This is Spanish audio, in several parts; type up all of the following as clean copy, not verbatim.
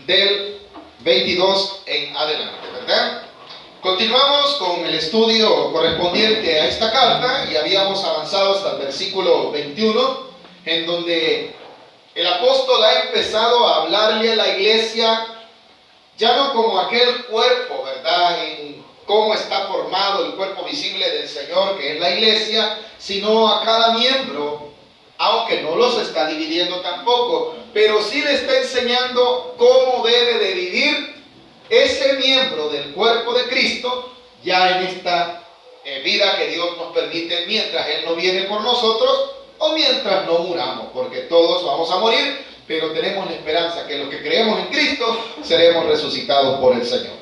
del 22 en adelante, ¿verdad? Continuamos con el estudio correspondiente a esta carta y habíamos avanzado hasta el versículo 21, en donde el apóstol ha empezado a hablarle a la iglesia ya no como aquel cuerpo, ¿verdad?, en cómo está formado el cuerpo visible del Señor, que es la iglesia, sino a cada miembro, aunque no los está dividiendo tampoco, pero sí le está enseñando cómo debe de vivir ese miembro del cuerpo de Cristo ya en esta vida que Dios nos permite mientras Él no viene por nosotros o mientras no muramos, porque todos vamos a morir, pero tenemos la esperanza que los que creemos en Cristo seremos resucitados por el Señor.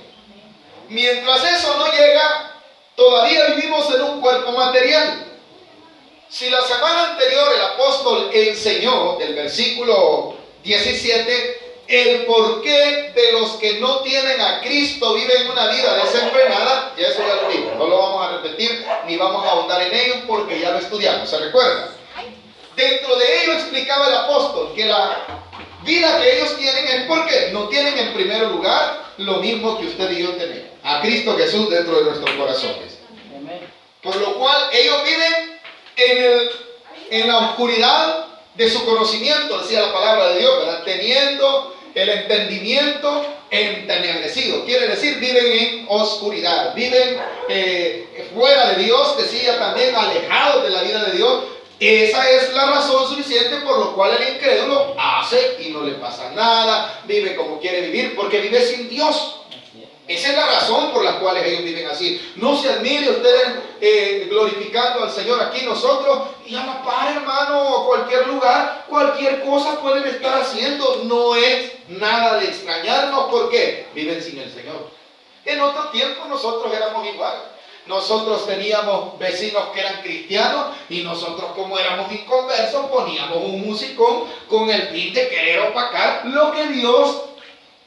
Mientras eso no llega, todavía vivimos en un cuerpo material. Si la semana anterior el apóstol enseñó del versículo 17 el porqué de los que no tienen a Cristo viven una vida desenfrenada, ya eso ya lo digo, no lo vamos a repetir ni vamos a ahondar en ello porque ya lo estudiamos, ¿se recuerda? Dentro de ello explicaba el apóstol que la vida que ellos tienen es porque no tienen en primer lugar lo mismo que usted y yo tenemos, a Cristo Jesús dentro de nuestros corazones. Por lo cual ellos viven en la oscuridad de su conocimiento, decía la palabra de Dios, ¿verdad? Teniendo el entendimiento entenebrecido. Quiere decir, viven en oscuridad, viven fuera de Dios, decía también, alejados de la vida de Dios. Esa es la razón suficiente por lo cual el incrédulo hace y no le pasa nada, vive como quiere vivir, porque vive sin Dios. Esa es la razón por la cual ellos viven así. No se admire ustedes glorificando al Señor aquí nosotros y a la par, hermano, cualquier lugar, cualquier cosa pueden estar haciendo. No es nada de extrañarnos porque viven sin el Señor. En otro tiempo nosotros éramos igual. Nosotros teníamos vecinos que eran cristianos y nosotros, como éramos inconversos, poníamos un musicón con el fin de querer opacar lo que Dios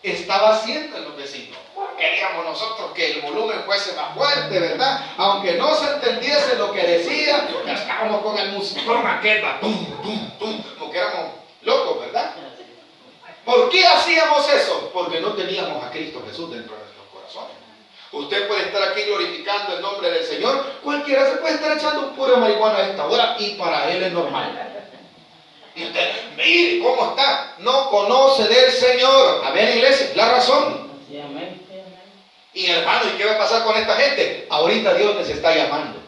estaba haciendo en los vecinos. Queríamos nosotros que el volumen fuese más fuerte, ¿verdad? Aunque no se entendiese lo que decía, estábamos con el musicón aquel, como que éramos locos, ¿verdad? ¿Por qué hacíamos eso? Porque no teníamos a Cristo Jesús dentro de nuestros corazones. Usted puede estar aquí glorificando el nombre del Señor, cualquiera se puede estar echando un puro marihuana a esta hora y para él es normal. Y usted, mire cómo está, no conoce del Señor. A ver, iglesia, la razón. Y hermano, ¿y qué va a pasar con esta gente? Ahorita Dios les está llamando.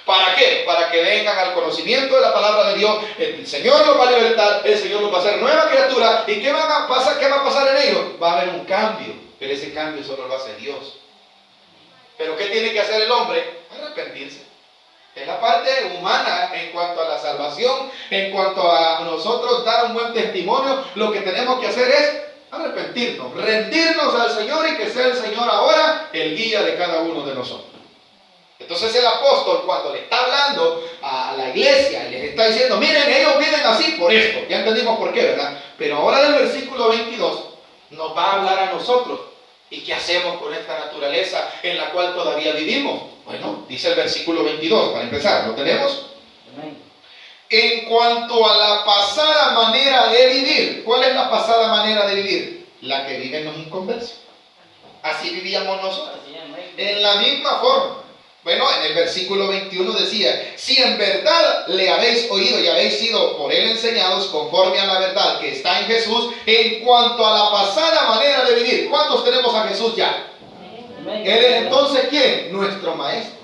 ¿Para qué? Para que vengan al conocimiento de la palabra de Dios. El Señor los va a libertar, el Señor los va a hacer nueva criatura. ¿Y qué va a pasar en ellos? Va a haber un cambio, pero ese cambio solo lo hace Dios. ¿Pero qué tiene que hacer el hombre? Arrepentirse. Es la parte humana en cuanto a la salvación, en cuanto a nosotros dar un buen testimonio. Lo que tenemos que hacer es arrepentirnos, rendirnos al Señor y que sea el Señor ahora el guía de cada uno de nosotros. Entonces el apóstol, cuando le está hablando a la iglesia y les está diciendo, miren, ellos viven así por esto, ya entendimos por qué, ¿verdad? Pero ahora del versículo 22 nos va a hablar a nosotros. ¿Y qué hacemos con esta naturaleza en la cual todavía vivimos? Bueno, dice el versículo 22, para empezar, ¿lo tenemos? Amén. En cuanto a la pasada manera de vivir, ¿cuál es la pasada manera de vivir? La que viven los inconversos. Así vivíamos nosotros, en la misma forma. Bueno, en el versículo 21 decía, si en verdad le habéis oído y habéis sido por él enseñados conforme a la verdad que está en Jesús, en cuanto a la pasada manera de vivir, ¿cuántos tenemos a Jesús ya? Él es entonces ¿quién? Nuestro maestro,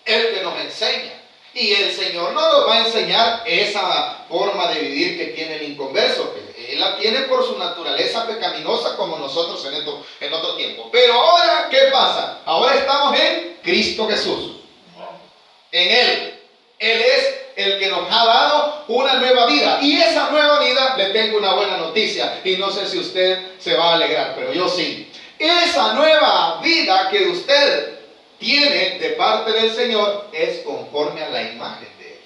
el que nos enseña. Y el Señor no nos va a enseñar esa forma de vivir que tiene el inconverso. Él la tiene por su naturaleza pecaminosa como nosotros en otro tiempo. Pero ahora, ¿qué pasa? Ahora estamos en Cristo Jesús. En Él. Él es el que nos ha dado una nueva vida. Y esa nueva vida, le tengo una buena noticia. Y no sé si usted se va a alegrar, pero yo sí. Esa nueva vida que usted tiene de parte del Señor es conforme a la imagen de Él.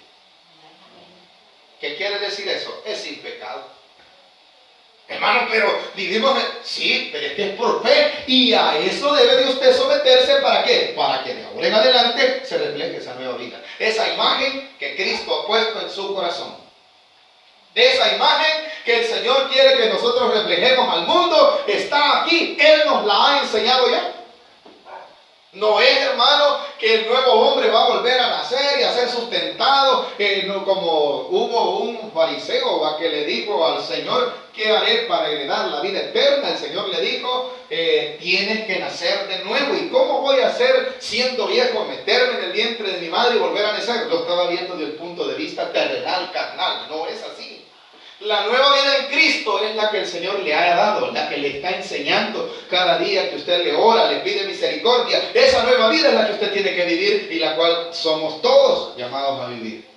¿Qué quiere decir eso? Es sin pecado. Hermano, pero vivimos sí, pero es que es por fe. Y a eso debe de usted someterse. ¿Para qué? Para que de ahora en adelante se refleje esa nueva vida. Esa imagen que Cristo ha puesto en su corazón. De esa imagen que el Señor quiere que nosotros reflejemos al mundo enseñado ya. No es, hermano, que el nuevo hombre va a volver a nacer y a ser sustentado, no, como hubo un fariseo que le dijo al Señor: ¿qué haré para heredar la vida eterna? El Señor le dijo: tienes que nacer de nuevo. ¿Y cómo voy a hacer, siendo viejo, meterme en el vientre de mi madre y volver a nacer? Lo estaba viendo desde el punto de vista terrenal, carnal. No es así. La nueva vida en Cristo es la que el Señor le ha dado, la que le está enseñando cada día que usted le ora, le pide misericordia. Esa nueva vida es la que usted tiene que vivir y la cual somos todos llamados a vivir.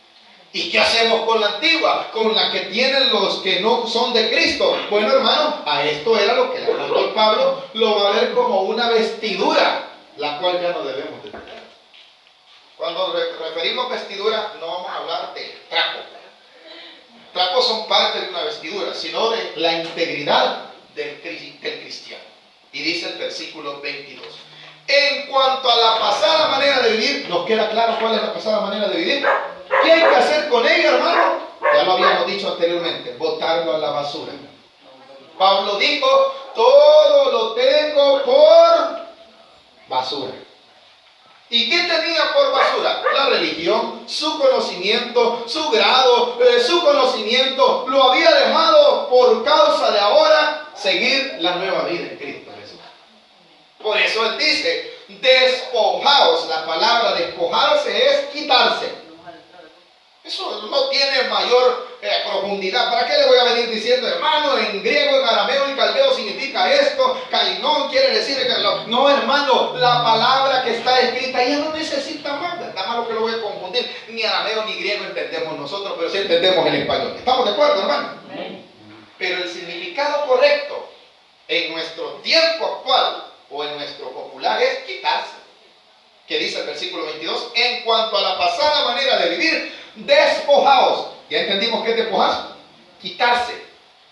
¿Y qué hacemos con la antigua? Con la que tienen los que no son de Cristo. Bueno, hermano, a esto era lo que el apóstol Pablo lo va a ver como una vestidura, la cual ya no debemos de tener. Cuando referimos vestidura, no vamos a hablar de trapo. Trapos son parte de una vestidura, sino de la integridad del cristiano. Y dice el versículo 22. En cuanto a la pasada manera de vivir, ¿nos queda claro cuál es la pasada manera de vivir? ¿Qué hay que hacer con ella, hermano? Ya lo habíamos dicho anteriormente: botarlo a la basura. Pablo dijo: todo lo tengo por basura. ¿Y qué tenía por basura? La religión, su conocimiento, su grado, su conocimiento. Lo había dejado por causa de ahora seguir la nueva vida en Cristo Jesús. Por eso él dice: despojaos. La palabra despojarse es quitarse. Eso no tiene mayor profundidad. ¿Para qué le voy a venir diciendo, hermano, en griego, en arameo y caldeo significa esto? Cainón quiere decir que no, hermano, la palabra que está escrita ya no necesita más. Nada más lo que lo voy a confundir. Ni arameo ni griego entendemos nosotros, pero sí entendemos el español. ¿Estamos de acuerdo, hermano? Pero el significado correcto en nuestro tiempo actual o en nuestro popular es quitarse. Que dice el versículo 22: en cuanto a la pasada manera de vivir, despojaos. ¿Ya entendimos qué es despojarse? Quitarse.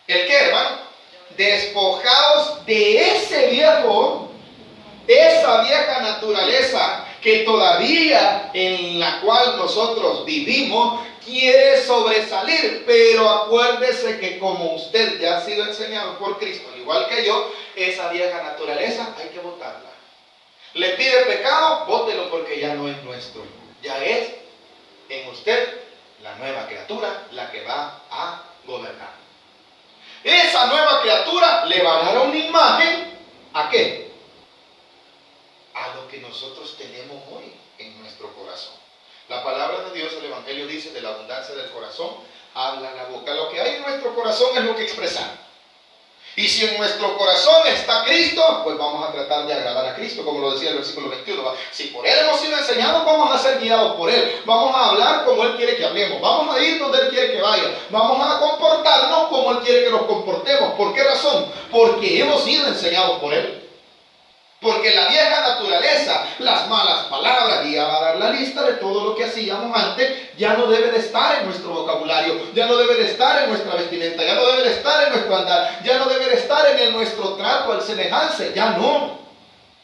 ¿El qué, hermano? Despojaos de ese viejo, esa vieja naturaleza que todavía en la cual nosotros vivimos quiere sobresalir. Pero acuérdese que como usted ya ha sido enseñado por Cristo, al igual que yo, esa vieja naturaleza hay que botarla. Le pide pecado, bótelo, porque ya no es nuestro. Ya es en usted la nueva criatura la que va a gobernar. Esa nueva criatura le va a dar una imagen. ¿A qué? A lo que nosotros tenemos hoy en nuestro corazón. La palabra de Dios, el Evangelio dice: de la abundancia del corazón habla la boca. Lo que hay en nuestro corazón es lo que expresamos. Y si en nuestro corazón está Cristo, pues vamos a tratar de agradar a Cristo, como lo decía el versículo 21. Si por Él hemos sido enseñados, vamos a ser guiados por Él. Vamos a hablar como Él quiere que hablemos. Vamos a ir donde Él quiere que vaya. Vamos a comportarnos como Él quiere que nos comportemos. ¿Por qué razón? Porque hemos sido enseñados por Él. Porque la vieja naturaleza, las malas palabras, y ya va a dar la lista de todo lo que hacíamos antes, ya no debe de estar en nuestro vocabulario, ya no debe de estar en nuestra vestimenta, ya no debe de estar en nuestro andar, ya no debe de estar en nuestro trato al semejarse, ya no.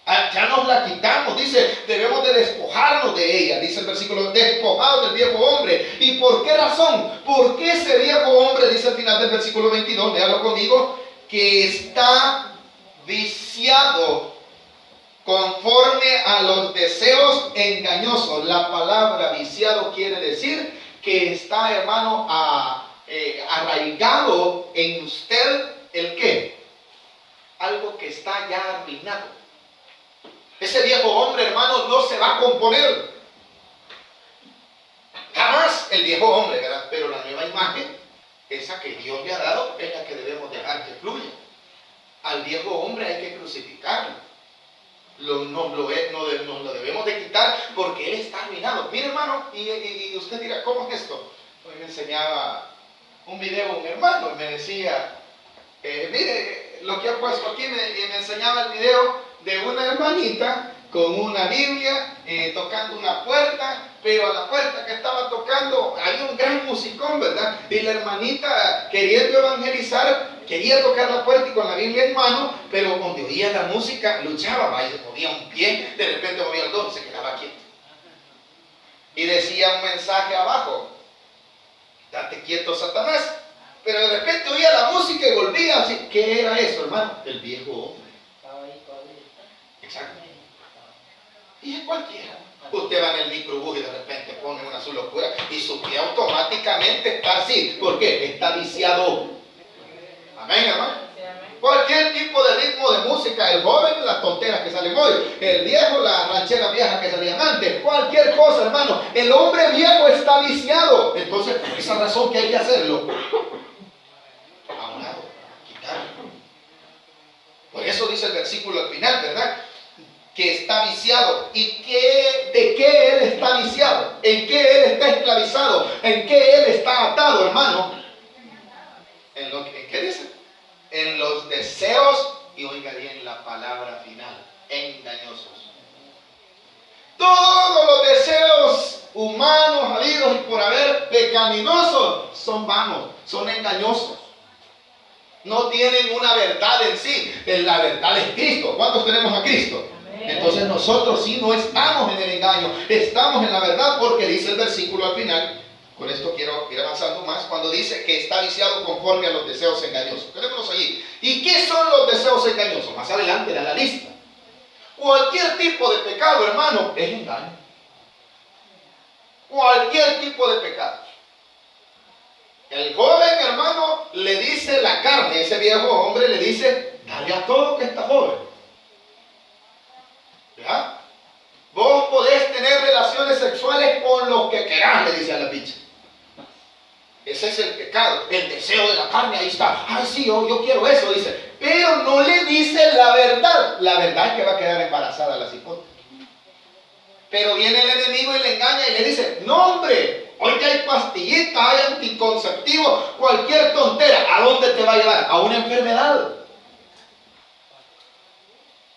Ya nos la quitamos, dice: debemos de despojarnos de ella, dice el versículo: despojados del viejo hombre. ¿Y por qué razón? Porque ese viejo hombre, dice al final del versículo 22, léalo conmigo, que está viciado conforme a los deseos engañosos. La palabra viciado quiere decir que está, hermano, arraigado en usted. ¿El qué? Algo que está ya arruinado. Ese viejo hombre, hermano, no se va a componer. Jamás el viejo hombre, ¿verdad? Pero la nueva imagen, esa que Dios le ha dado, es la que debemos dejar que fluya. Al viejo hombre hay que crucificarlo. Nos lo debemos de quitar porque él está arruinado. Mire, hermano, y usted dirá: ¿cómo es esto? Hoy me enseñaba un video un hermano y me decía: mire lo que ha puesto aquí. Me enseñaba el video de una hermanita con una Biblia tocando una puerta, pero a la puerta que estaba tocando había un gran musicón, ¿verdad? Y la hermanita, queriendo evangelizar, quería tocar la puerta y con la Biblia en mano, pero donde oía la música luchaba, y se movía un pie, de repente movía el dos, se quedaba quieto. Y decía un mensaje abajo: date quieto, Satanás. Pero de repente oía la música y volvía así. ¿Qué era eso, hermano? El viejo hombre. Exacto. Y es cualquiera. Usted va en el microbús y de repente pone una su locura y su pie automáticamente está así. ¿Por qué? Está viciado. Amén, hermano. Cualquier tipo de ritmo de música, el joven, las tonteras que salen hoy, el viejo, la ranchera vieja que salían antes, cualquier cosa, hermano. El hombre viejo está viciado. Entonces, por esa razón que hay que hacerlo, a un lado, quitarlo. Por eso dice el versículo al final, ¿verdad? Que está viciado. ¿Y de qué él está viciado? ¿En qué él está esclavizado? ¿En qué él está atado, hermano? ¿En qué dice? En los deseos, y oiga bien la palabra final, engañosos. Todos los deseos humanos, habidos y por haber, pecaminosos, son vanos, son engañosos. No tienen una verdad en sí. La verdad es Cristo. ¿Cuántos tenemos a Cristo? Entonces nosotros sí no estamos en el engaño, estamos en la verdad, porque dice el versículo al final. Con esto quiero ir avanzando más, cuando dice que está viciado conforme a los deseos engañosos. Quedémonos allí. ¿Y qué son los deseos engañosos? Más adelante en la lista. Cualquier tipo de pecado, hermano, es engaño. Cualquier tipo de pecado. El joven, hermano, le dice la carne, ese viejo hombre le dice, dale a todo que está joven. ¿Ya? Vos podés tener relaciones sexuales con los que querás, le dice a la bicha. Ese es el pecado, el deseo de la carne, ahí está. Ay, sí, yo quiero eso, dice. Pero no le dice la verdad. La verdad es que va a quedar embarazada la cipote. Pero viene el enemigo y le engaña y le dice, no hombre, hoy que hay pastillitas, hay anticonceptivos, cualquier tontera, ¿a dónde te va a llevar? A una enfermedad.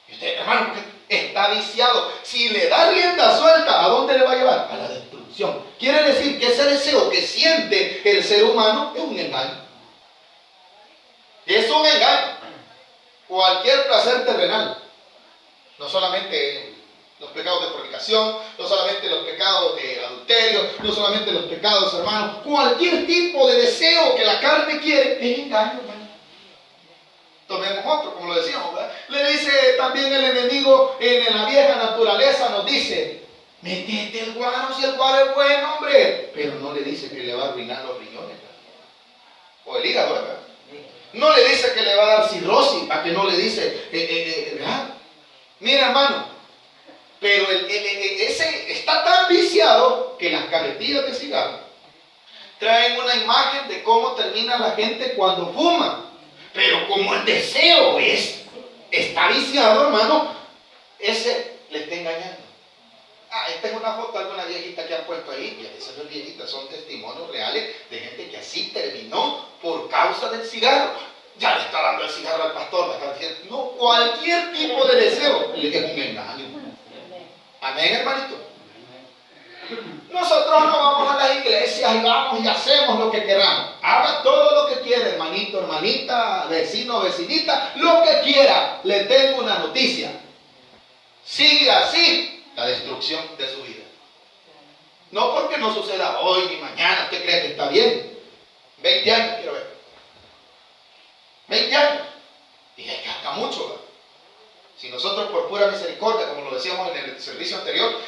Y usted, hermano, está viciado. Si le da rienda suelta, ¿a dónde le va a llevar? A la destrucción. Quiere decir que ese deseo que siente el ser humano es un engaño. Es un engaño. Cualquier placer terrenal. No solamente los pecados de fornicación, no solamente los pecados de adulterio, no solamente los pecados, hermanos. Cualquier tipo de deseo que la carne quiere es engaño, hermano. Tomemos otro, como lo decíamos, ¿verdad? Le dice también el enemigo en la vieja naturaleza, nos dice, métete el guaro si el guaro es bueno, hombre. Pero no le dice que le va a arruinar los riñones, ¿verdad? O el hígado, ¿verdad? No le dice que le va a dar cirrosis, a que no le dice, ¿verdad? Mira, hermano, pero ese está tan viciado que las cajetillas de cigarro traen una imagen de cómo termina la gente cuando fuma. Pero como el deseo está viciado, hermano, ese le está engañando. Esta es una foto de alguna viejita que han puesto ahí. Y esas dos viejitas son testimonios reales de gente que así terminó por causa del cigarro. Ya le está dando el cigarro al pastor, le está diciendo, no, cualquier tipo de deseo es un engaño. Amén, hermanito. Nosotros no vamos a las iglesias y vamos y hacemos lo que queramos. Haga todo lo que quiera, hermanito, hermanita, vecino, vecinita, lo que quiera. Le tengo una noticia. Sigue así la destrucción de su vida. No porque no suceda hoy ni mañana, usted cree que está bien. 20 años, quiero ver. 20 años. Y es que hasta mucho, ¿verdad? Si nosotros por pura misericordia, como lo decíamos en el servicio anterior,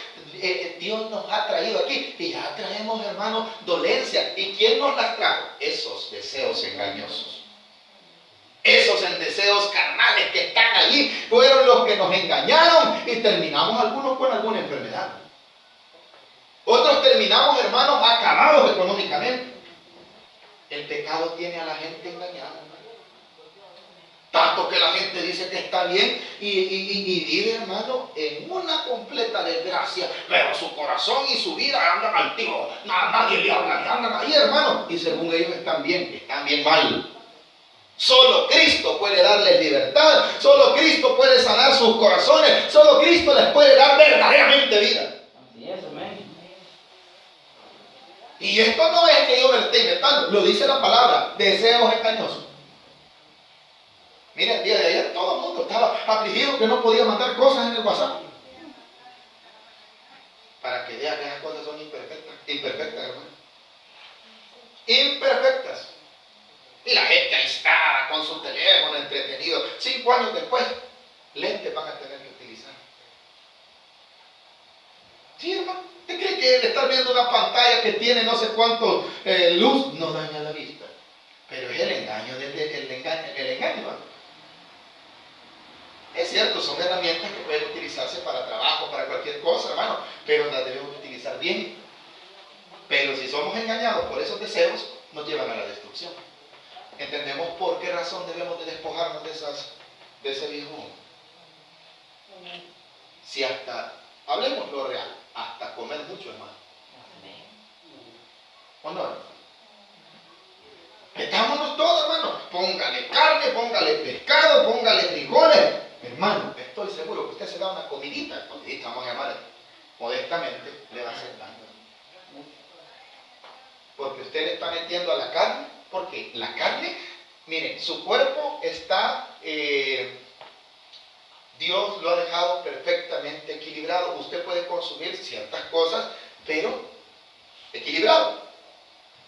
Dios nos ha traído aquí y ya traemos, hermanos, dolencias. ¿Y quién nos las trajo? Esos deseos engañosos. Esos deseos carnales que están allí fueron los que nos engañaron y terminamos algunos con alguna enfermedad. Otros terminamos, hermanos, acabados económicamente. El pecado tiene a la gente engañada. Tanto que la gente dice que está bien y vive, hermano, en una completa desgracia. Pero su corazón y su vida andan altivos. Nadie le habla, andan ahí, hermano. Y según ellos están bien mal. Solo Cristo puede darles libertad. Solo Cristo puede sanar sus corazones. Solo Cristo les puede dar verdaderamente vida. Así es, amén. Y esto no es que yo me lo esté inventando. Lo dice la palabra. Deseos engañosos. Mira, el día de ayer todo el mundo estaba afligido que no podía mandar cosas en el WhatsApp. Para que vean que las cosas son imperfectas, hermano. Imperfectas. Y la gente ahí está con su teléfono entretenido. 5 años después, lentes van a tener que utilizar. Sí, hermano. ¿Usted cree que el estar viendo una pantalla que tiene no sé cuánto luz no daña la vista? Pero es el engaño, el engaño, ¿no? Es cierto, son herramientas que pueden utilizarse para trabajo, para cualquier cosa, hermano, pero las debemos utilizar bien. Pero si somos engañados por esos deseos, nos llevan a la destrucción. ¿Entendemos por qué razón debemos de despojarnos de ese viejo hombre? Si hasta, hablemos lo real, hasta comer mucho, hermano. ¿O no, hermano? Metámonos todo, hermano. Póngale carne, póngale pescado, póngale frijoles. Hermano, estoy seguro que usted se da una comidita, vamos a llamar modestamente, le va a hacer daño. Porque usted le está metiendo a la carne, porque la carne, mire, su cuerpo está, Dios lo ha dejado perfectamente equilibrado. Usted puede consumir ciertas cosas, pero equilibrado.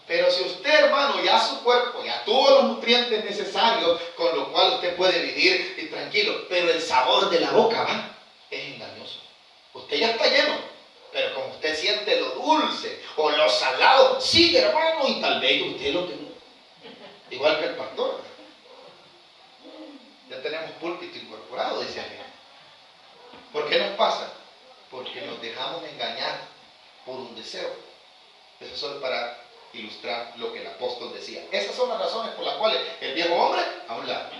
Pero si usted, hermano, ya su cuerpo ya tuvo los nutrientes necesarios, con lo cual usted puede vivir y tranquilo, pero el sabor de la boca es engañoso. Usted ya está lleno, pero como usted siente lo dulce o lo salado, sigue, hermano, y tal vez usted lo tiene. Igual que el pastor. Ya tenemos púlpito incorporado, dice alguien. ¿Por qué nos pasa? Porque nos dejamos engañar por un deseo. Eso es solo para ilustrar lo que el apóstol decía. Esas son las razones por las cuales el viejo hombre a un lado.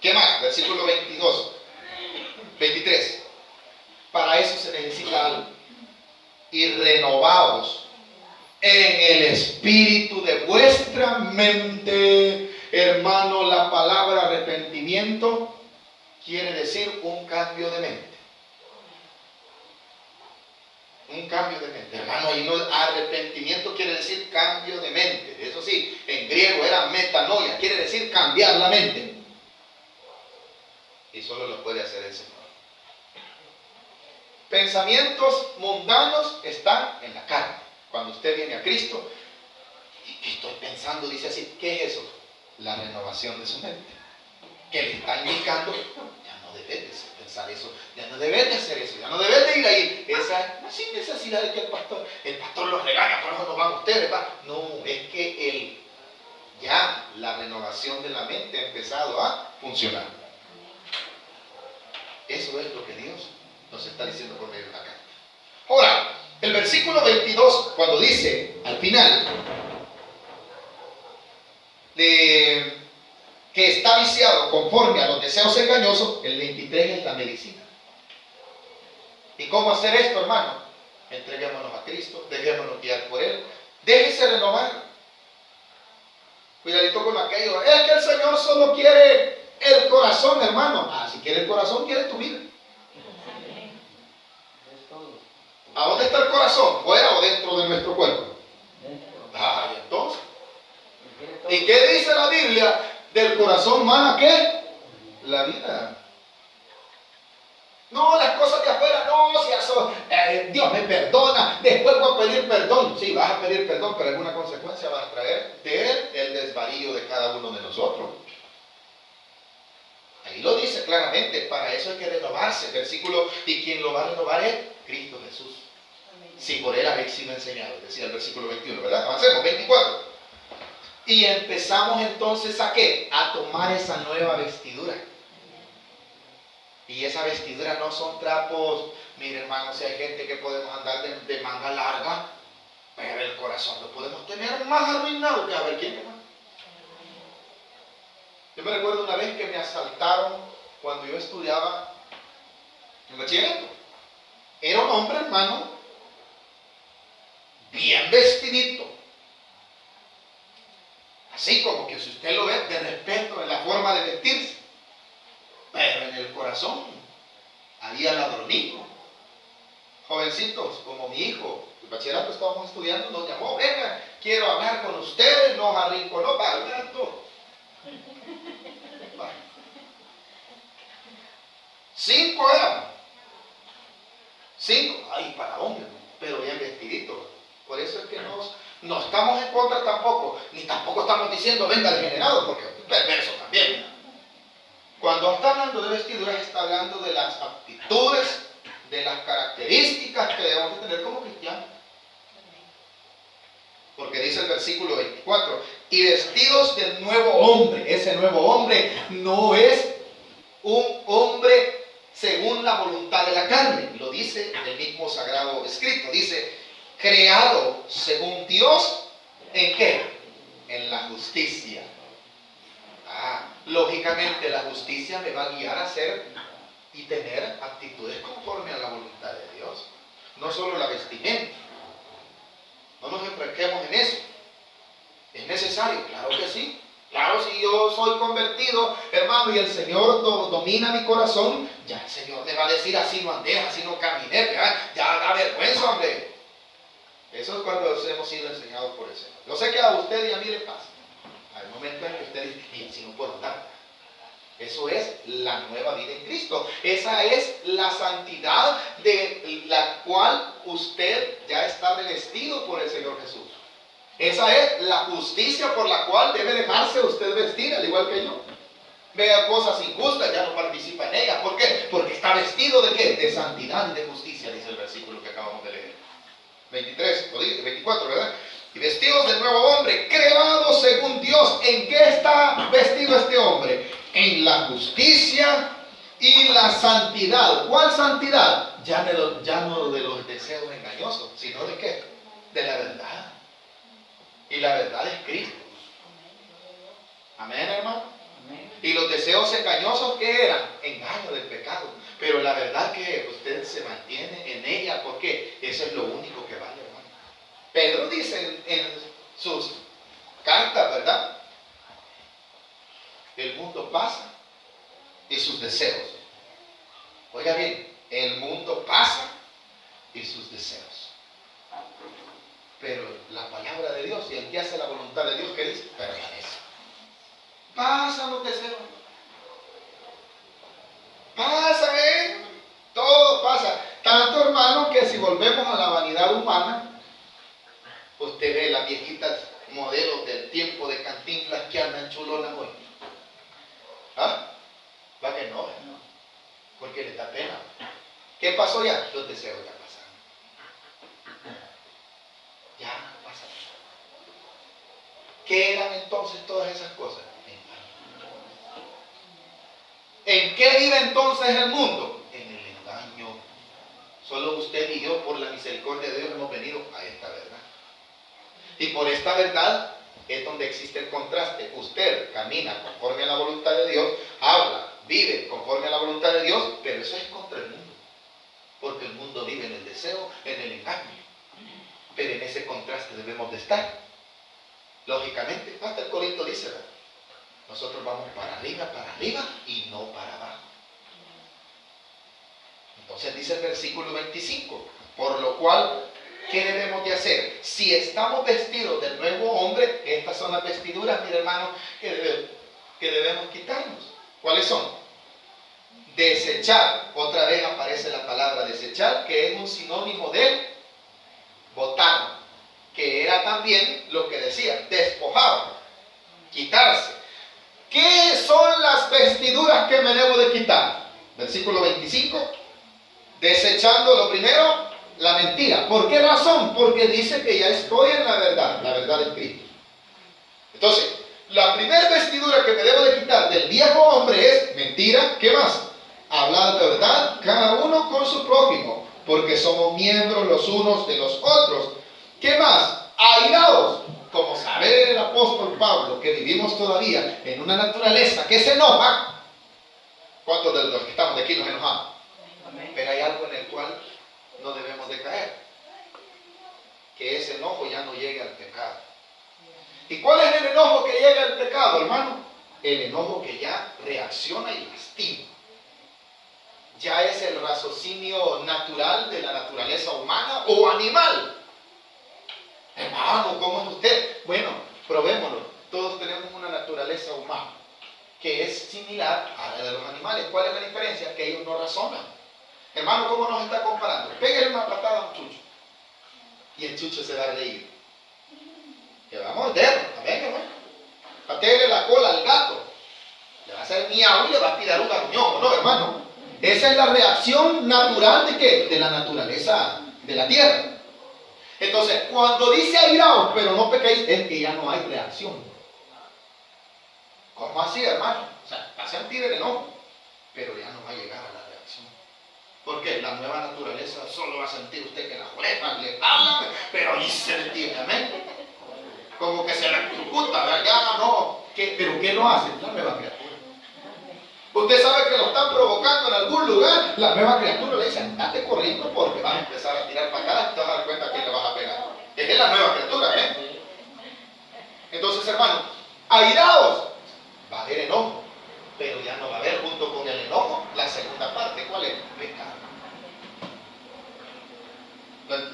¿Qué más? Versículo 23. Para eso se necesita algo. Y renovaos en el espíritu de vuestra mente. Hermano, la palabra arrepentimiento quiere decir un cambio de mente. Un cambio de mente, hermano, y no, arrepentimiento quiere decir cambio de mente. Eso sí, en griego era metanoia, quiere decir cambiar la mente. Y solo lo puede hacer el Señor. Pensamientos mundanos están en la carne. Cuando usted viene a Cristo, ¿y estoy pensando? Dice así, ¿qué es eso? La renovación de su mente. Que le está indicando, ya no debes de pensar eso, ya no debes de hacer eso, ya no debes de ir ahí. Esa sin necesidad de que el pastor los regaña, por eso no van ustedes, va. No, es que ya la renovación de la mente ha empezado a funcionar. Eso es lo que Dios nos está diciendo por medio de la carta. Ahora, el versículo 22, cuando dice al final que está viciado conforme a los deseos engañosos, el 23 es la medicina. ¿Y cómo hacer esto, hermano? Entreguémonos a Cristo, dejémonos guiar por Él, déjese renovar. Cuidadito con aquello, es que el Señor solo quiere el corazón, hermano. Si quiere el corazón, quiere tu vida. ¿A dónde está el corazón? ¿Fuera o dentro de nuestro cuerpo? Entonces. ¿Y qué dice la Biblia? Del corazón mana ¿qué? La vida. No, las cosas de afuera, no, si eso, Dios me perdona, después voy a pedir perdón. Sí, vas a pedir perdón, pero alguna consecuencia vas a traer de él, el desvarío de cada uno de nosotros. Ahí lo dice claramente, para eso hay que renovarse. Versículo, y quien lo va a renovar es Cristo Jesús. Si por él habéis sido enseñados, decía el versículo 21, ¿verdad? Avancemos, 24. Y empezamos entonces ¿a qué? A tomar esa nueva vestidura. Y esa vestidura no son trapos. Mire, hermano, si hay gente que podemos andar de manga larga, pero el corazón lo podemos tener más arruinado que a ver quién, hermano. Yo me recuerdo una vez que me asaltaron cuando yo estudiaba en bachillerato. Era un hombre, hermano, bien vestidito. Así como que si usted lo ve, de respeto en la forma de vestirse. Pero en el corazón había ladronismo. Jovencitos, como mi hijo, el bachillerato estábamos estudiando, nos llamó, venga, quiero hablar con ustedes, nos arrinconó, va, gato. 5 éramos. 5, ay, para hombre, pero bien vestidito. Por eso es que no estamos en contra tampoco, ni tampoco estamos diciendo venga degenerado, porque es perverso también. Cuando está hablando de vestiduras, está hablando de las aptitudes de las características que debemos de tener como cristianos. Porque dice el versículo 24, y vestidos del nuevo hombre. Ese nuevo hombre no es un hombre según la voluntad de la carne. Lo dice el mismo sagrado escrito. Dice, creado según Dios, ¿en qué? En la justicia. Lógicamente la justicia me va a guiar a ser y tener actitudes conforme a la voluntad de Dios. No solo la vestimenta. No nos enfrasquemos en eso. ¿Es necesario? Claro que sí. Claro, si yo soy convertido, hermano, y el Señor domina mi corazón, ya el Señor me va a decir, así no andé, así no caminé, ya da vergüenza, hombre. Eso es cuando hemos sido enseñados por el Señor. Yo sé que a usted y a mí le pasa. Hay momentos en que usted dice, y así no puedo andar. Eso es la nueva vida en Cristo. Esa es la santidad de la cual usted ya está revestido por el Señor Jesús. Esa es la justicia por la cual debe dejarse usted vestir, al igual que yo. Vea cosas injustas, ya no participa en ellas. ¿Por qué? Porque está vestido ¿de qué? De santidad y de justicia, dice el versículo que acabamos de leer. 24, ¿verdad? Y vestidos del nuevo hombre, creado según Dios. ¿En qué está vestido este hombre? En la justicia y la santidad. ¿Cuál santidad? Ya no de los deseos engañosos, sino ¿de qué? De la verdad. Y la verdad es Cristo. Amén, hermano. Amén. Y los deseos engañosos, ¿qué eran? Engaño del pecado. Pero la verdad que usted se mantiene en ella, porque eso es lo único que vale, hermano. Pedro dice en sus cartas, ¿verdad? El mundo pasa y sus deseos. Oiga bien, el mundo pasa y sus deseos. Pero la palabra de Dios, y el que hace la voluntad de Dios, ¿qué dice? Permanece. Pasan los deseos. Pasa, todo pasa. Tanto, hermano, que si volvemos a la vanidad humana, usted ve las viejitas modelos del tiempo de Cantinflas que andan chulonas hoy. ¿Va que no? Porque les da pena. ¿Qué pasó ya? Los deseos ya pasaron. Ya pasaron. ¿Qué eran entonces todas esas cosas? ¿En qué vive entonces el mundo? En el engaño. Solo usted y yo, por la misericordia de Dios, hemos venido a esta verdad. Y por esta verdad es donde existe el contraste. Usted camina conforme a la voluntad de Dios, habla, vive conforme a la voluntad de Dios, pero eso es contra el mundo. Porque el mundo vive en el deseo, en el engaño. Pero en ese contraste debemos de estar. Lógicamente, hasta el Corinto dice, ¿verdad? Nosotros vamos para arriba y no para abajo. Entonces dice el versículo 25, por lo cual, ¿qué debemos de hacer? Si estamos vestidos del nuevo hombre, estas son las vestiduras, mi hermano, que debemos quitarnos. ¿Cuáles son? Desechar. Otra vez aparece la palabra desechar, que es un sinónimo de botar, que era también lo que decía, despojar, quitarse. ¿Qué son las vestiduras que me debo de quitar? Versículo 25. Desechando lo primero, la mentira. ¿Por qué razón? Porque dice que ya estoy en la verdad de Cristo. Entonces, la primera vestidura que me debo de quitar del viejo hombre es mentira. ¿Qué más? Hablar de verdad, cada uno con su prójimo, porque somos miembros los unos de los otros. ¿Qué más? Airados. Como sabe el apóstol Pablo, que vivimos todavía en una naturaleza que se enoja. ¿Cuántos de los que estamos de aquí nos enojamos? Amén. Pero hay algo en el cual no debemos de caer. Que ese enojo ya no llegue al pecado. ¿Y cuál es el enojo que llega al pecado, hermano? El enojo que ya reacciona y lastima. Ya es el raciocinio natural de la naturaleza humana o animal. Hermano, ¿cómo es usted? Bueno, probémoslo. Todos tenemos una naturaleza humana que es similar a la de los animales. ¿Cuál es la diferencia? Que ellos no razonan. Hermano, ¿cómo nos está comparando? Pégale una patada a un chucho y el chucho se va a reír. Que va a morderlo, ¿también que bueno? Patéele la cola al gato, le va a hacer miau y le va a tirar un garruñón, ¿no, hermano? Esa es la reacción natural ¿de qué? De la naturaleza de la tierra. Entonces, cuando dice airaos, pero no pequéis, es que ya no hay reacción. ¿Cómo así, hermano? O sea, va a sentir el enojo, pero ya no va a llegar a la reacción. Porque la nueva naturaleza solo va a sentir usted que las orejas le hablan, pero instintivamente. Como que se le ejecuta, ¿verdad? Ya no. ¿Pero qué lo hace? La nueva criatura. Usted sabe que lo están provocando en algún lugar, la nueva criatura le dice, andate corriendo porque vas a empezar a tirar patadas y te vas a dar cuenta que le vas a pegar. Es la nueva criatura, ¿eh? Entonces, hermano, airaos, va a haber enojo, pero ya no va a haber junto con el enojo la segunda parte. ¿Cuál es? Pecado.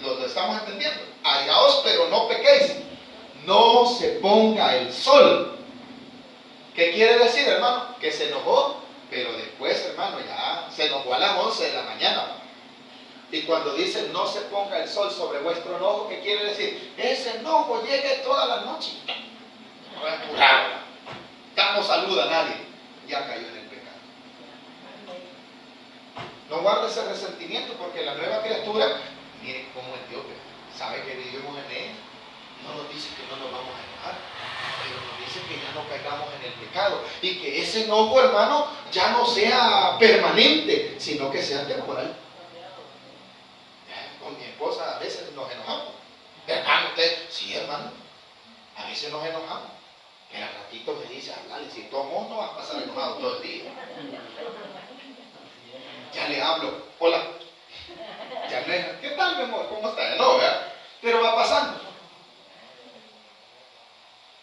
¿Lo estamos entendiendo? Airaos, pero no pequéis. No se ponga el sol. ¿Qué quiere decir, hermano? Que se enojó, pero después, hermano, ya se enojó a las 11 de la mañana. Y cuando dice no se ponga el sol sobre vuestro enojo, ¿qué quiere decir? Ese enojo llegue toda la noche. No es curado. No saluda a nadie. Ya cayó en el pecado. No guarde ese resentimiento porque la nueva criatura, mire cómo es Dios, sabe que vivimos en él. No nos dice que no nos vamos a enojar, pero nos dice que ya no caigamos en el pecado y que ese enojo, hermano, ya no sea permanente, sino que sea temporal. Con mi esposa a veces nos enojamos. Hermano, usted, sí, hermano, a veces nos enojamos. Pero al ratito me dice, hablale, si tomo no vas a pasar enojado todo el día. Ya le hablo, hola, ya le, ¿qué tal, mi amor? ¿Cómo está? No, ¿verdad? Pero va pasando.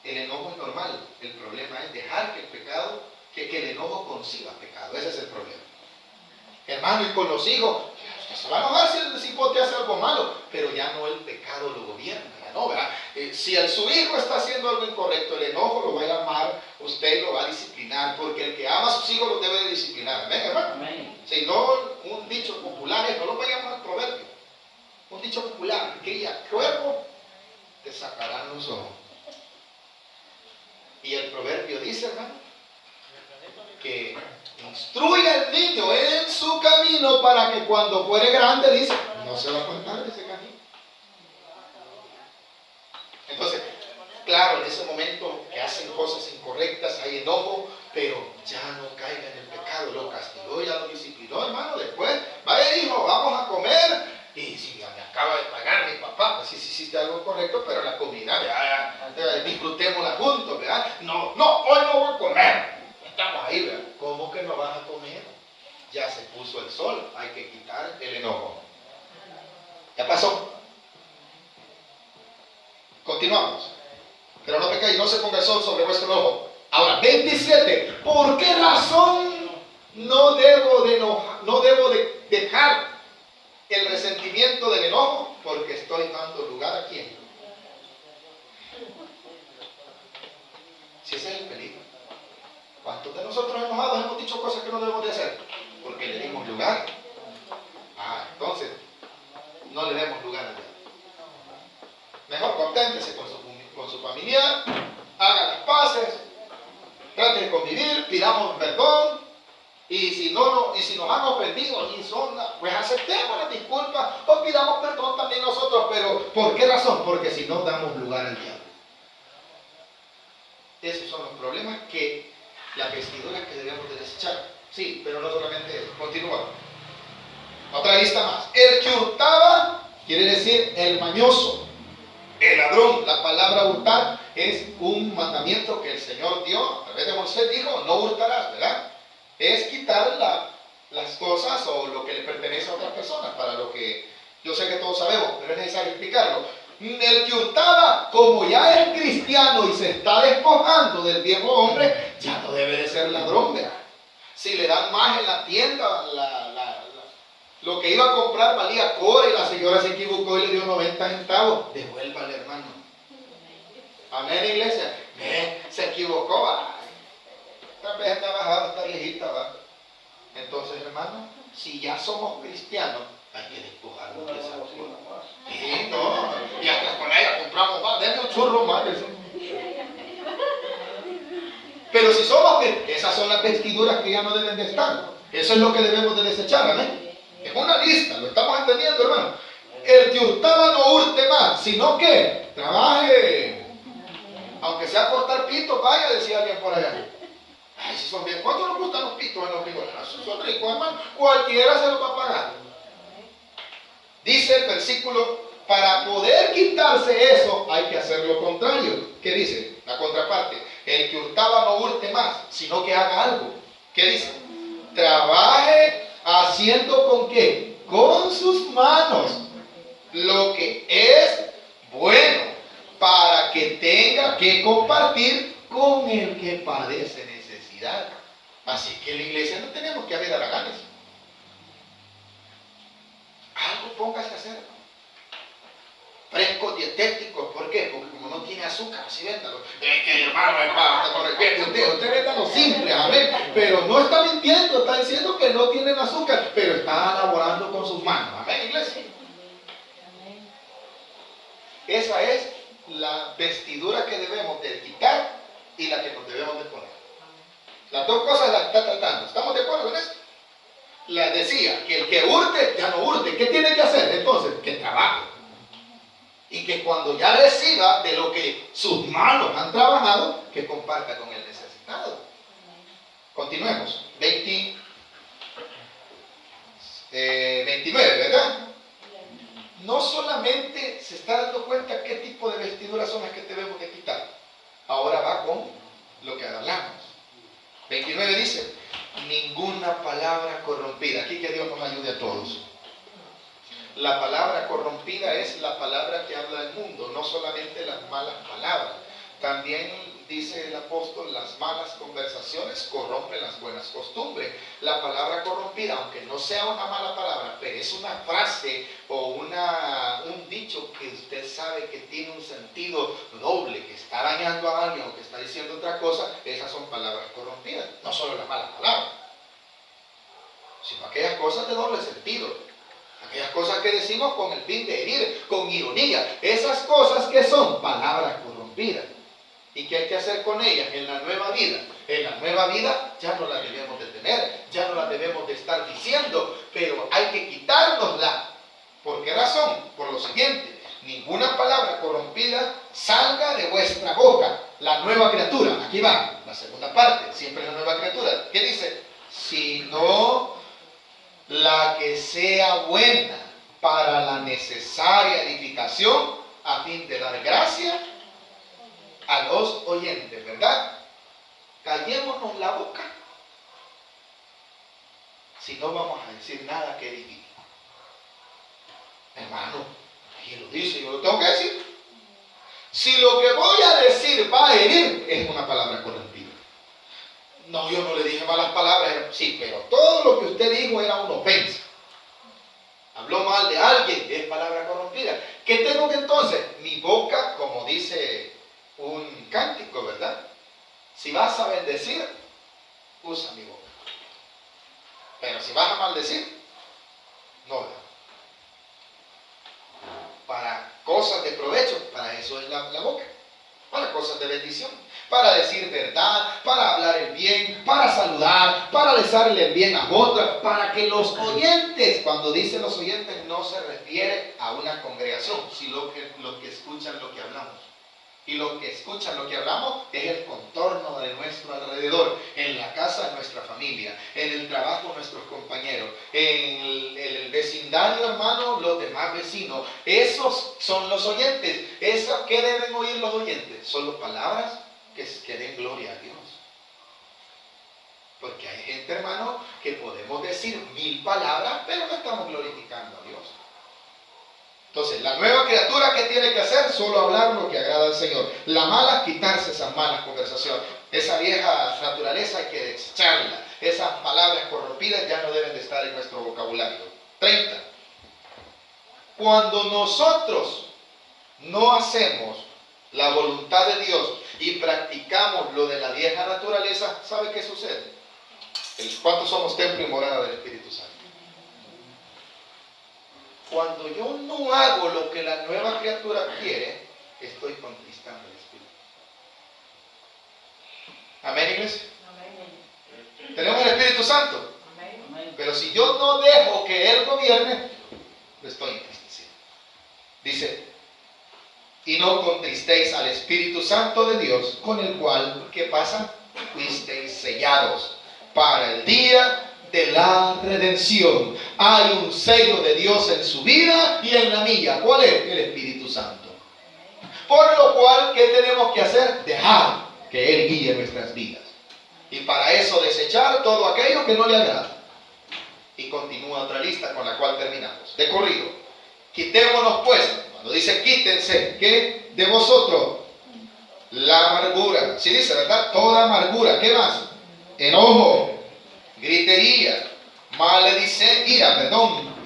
El enojo es normal, el problema es dejar que el pecado, que el enojo conciba pecado, ese es el problema. Hermano, y con los hijos, usted se va a enojar si el cipote hace algo malo, pero ya no el pecado lo gobierna, ya no, ¿verdad? Si su hijo está haciendo algo incorrecto, el enojo lo va a llamar, usted lo va a disciplinar, porque el que ama a sus hijos los debe de disciplinar, ¿amén, hermano? Amén. Si no, un dicho popular es, no lo voy a llamar proverbio, un dicho popular, cría cuerpo, te sacarán los ojos. Y el proverbio dice, hermano, que instruye al niño en su camino para que cuando fuere grande, dice, no se va a apartar de ese camino. Entonces, claro, en ese momento que hacen cosas incorrectas, hay enojo, pero ya no caiga en el pecado, lo castigó, ya lo disciplinó, hermano. Después, vaya hijo, vamos a comer. Y si ya me acaba de pagar mi papá, pues sí hiciste algo correcto, pero la comida, ya disfrutémosla juntos, ¿verdad? No, hoy no voy a comer. Estamos ahí, ¿verdad? ¿Cómo que no vas a comer? Ya se puso el sol, hay que quitar el enojo. Ya pasó. Continuamos. Pero no pecáis, no se ponga el sol sobre vuestro enojo. Ahora, 27. ¿Por qué razón no debo de dejar el resentimiento del enojo? Porque estoy dando lugar a quién. Si ese es el peligro. ¿Cuántos de nosotros enojados hemos dicho cosas que no debemos de hacer? Porque le dimos lugar. Entonces, no le demos lugar a Dios. Mejor conténtese con su familiar, haga las paces, trate de convivir, pidamos perdón. Y si nos han ofendido, pues aceptemos las disculpas o pidamos perdón también nosotros. Pero ¿por qué razón? Porque si no damos lugar al diablo. Esos son los problemas que las vestiduras que debemos de desechar. Sí, pero no solamente eso. Continúa. Otra lista más. El que hurtaba quiere decir el mañoso, el ladrón. La palabra hurtar es un mandamiento que el Señor dio a través de Moisés. Dijo, no hurtarás, ¿verdad? Es quitar las cosas o lo que le pertenece a otras personas, para lo que yo sé que todos sabemos, pero es necesario explicarlo. El que hurtaba, como ya es cristiano y se está despojando del viejo hombre, ya no debe de ser ladrón, ¿verdad? Si le dan más en la tienda, lo que iba a comprar valía cobre y la señora se equivocó y le dio 90 centavos, devuélvale, hermano. Amén, iglesia. Se equivocó, tal vez está bajado, está viejita, ¿va? Entonces, hermano, si ya somos cristianos, hay que despojarnos de esa cosa. Sí, no. Y hasta con ella compramos más, denme un churro más. Pero si somos, esas son las vestiduras que ya no deben de estar. Eso es lo que debemos de desechar, amén. Es una lista, lo estamos entendiendo, hermano. El que hurtaba no hurte más, sino que trabaje. Aunque sea cortar pitos, vaya, decía alguien por allá. Ay, si son bien. ¿Cuánto nos gustan los pitos en los frijoles? Esos son ricos, hermano. Cualquiera se los va a pagar. Dice el versículo, para poder quitarse eso, hay que hacer lo contrario. ¿Qué dice? La contraparte. El que hurtaba no hurte más, sino que haga algo. ¿Qué dice? Trabaje haciendo ¿con qué? Con sus manos lo que es bueno, para que tenga que compartir con el que padece necesidad. Así que en la iglesia no tenemos que haber haraganes. Algo póngase a hacer. Frescos dietéticos, ¿por qué? Porque como no tiene azúcar, así véndalo. Es que hermano, usted venda lo simple, amén. Pero no está mintiendo, está diciendo que no tienen azúcar, pero está elaborando con sus manos, amén, iglesia. Esa es la vestidura que debemos de quitar y la que nos debemos de poner. Las dos cosas las está tratando. ¿Estamos de acuerdo en eso? La decía que el que hurte, ya no hurte. ¿Qué tiene que hacer? Entonces, que trabaje. Y que cuando ya reciba de lo que sus manos han trabajado, que comparta con el necesitado. Continuemos. 29, ¿verdad? No solamente se está dando cuenta qué tipo de vestiduras son las que debemos de quitar. Ahora va con lo que hablamos. 29 dice, ninguna palabra corrompida. Aquí que Dios nos ayude a todos. La palabra corrompida es la palabra que habla el mundo, no solamente las malas palabras. También dice el apóstol, las malas conversaciones corrompen las buenas costumbres. La palabra corrompida, aunque no sea una mala palabra, pero es una frase o un dicho que usted sabe que tiene un sentido doble, que está dañando a alguien o que está diciendo otra cosa, esas son palabras corrompidas. No solo las malas palabras, sino aquellas cosas de doble sentido. Aquellas cosas que decimos con el fin de herir, con ironía. Esas cosas que son palabras corrompidas. ¿Y qué hay que hacer con ellas en la nueva vida? En la nueva vida ya no las debemos de tener, ya no las debemos de estar diciendo, pero hay que quitárnosla. ¿Por qué razón? Por lo siguiente, ninguna palabra corrompida salga de vuestra boca. La nueva criatura, aquí va, la segunda parte, siempre la nueva criatura. ¿Qué dice? Sino la que sea buena para la necesaria edificación a fin de dar gracia a los oyentes, ¿verdad? Callémonos la boca si no vamos a decir nada que edifique. Hermano, y lo dice, yo lo tengo que decir. Si lo que voy a decir va a herir, es una palabra corrompida. No, yo no le dije malas palabras, sí, pero todo lo que usted dijo era una ofensa. Habló mal de alguien, es palabra corrompida. ¿Qué tengo que entonces? Mi boca, como dice un cántico, ¿verdad? Si vas a bendecir, usa mi boca. Pero si vas a maldecir, no. Para cosas de provecho, para eso es la boca. Para cosas de bendición. Para decir verdad, para hablar el bien, para saludar, para desearle el bien a otros, para que los oyentes, cuando dice los oyentes, no se refiere a una congregación, sino que los que escuchan lo que hablamos. Y los que escuchan lo que hablamos es el contorno de nuestro alrededor, en la casa de nuestra familia, en el trabajo de nuestros compañeros, en el vecindario, hermano, los demás vecinos. Esos son los oyentes. ¿Qué deben oír los oyentes? Son las palabras que den gloria a Dios. Porque hay gente, hermano, que podemos decir 1000 palabras, pero no estamos glorificando a Dios. Entonces, la nueva criatura, ¿qué tiene que hacer? Solo hablar lo que agrada al Señor. La mala, quitarse esas malas conversaciones. Esa vieja naturaleza hay que desecharla. Esas palabras corrompidas ya no deben de estar en nuestro vocabulario. 30. Cuando nosotros no hacemos la voluntad de Dios y practicamos lo de la vieja naturaleza, ¿sabe qué sucede? ¿Cuántos somos templo y morada del Espíritu Santo? Cuando yo no hago lo que la nueva criatura quiere, estoy contristando el Espíritu. ¿Amén, iglesia? Amén. ¿Tenemos el Espíritu Santo? Amén. Pero si yo no dejo que Él gobierne, lo estoy entristeciendo. Dice, y no contristéis al Espíritu Santo de Dios, con el cual, ¿qué pasa? Fuisteis sellados para el día de la redención. Hay un sello de Dios en su vida y en la mía. ¿Cuál es? El Espíritu Santo. Por lo cual, ¿qué tenemos que hacer? Dejar que Él guíe nuestras vidas. Y para eso desechar todo aquello que no le agrada. Y continúa otra lista con la cual terminamos. De corrido. Quitémonos pues. Cuando dice quítense, ¿qué? De vosotros. La amargura. Sí dice, ¿verdad? Toda amargura. ¿Qué más? Enojo. Gritería.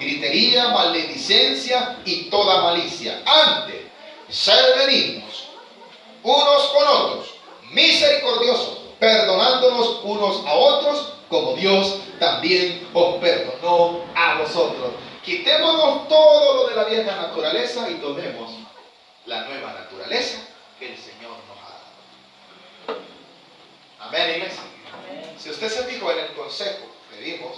Gritería, maledicencia y toda malicia. Antes, ser benignos unos con otros, misericordiosos, perdonándonos unos a otros, como Dios también os perdonó a vosotros. Quitémonos todo lo de la vieja naturaleza y tomemos la nueva naturaleza que el Señor nos ha dado. Amén, iglesia. Si usted se fijó en el consejo que vimos,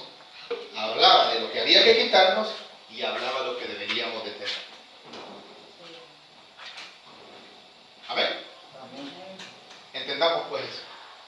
hablaba de lo que había que quitarnos y hablaba de lo que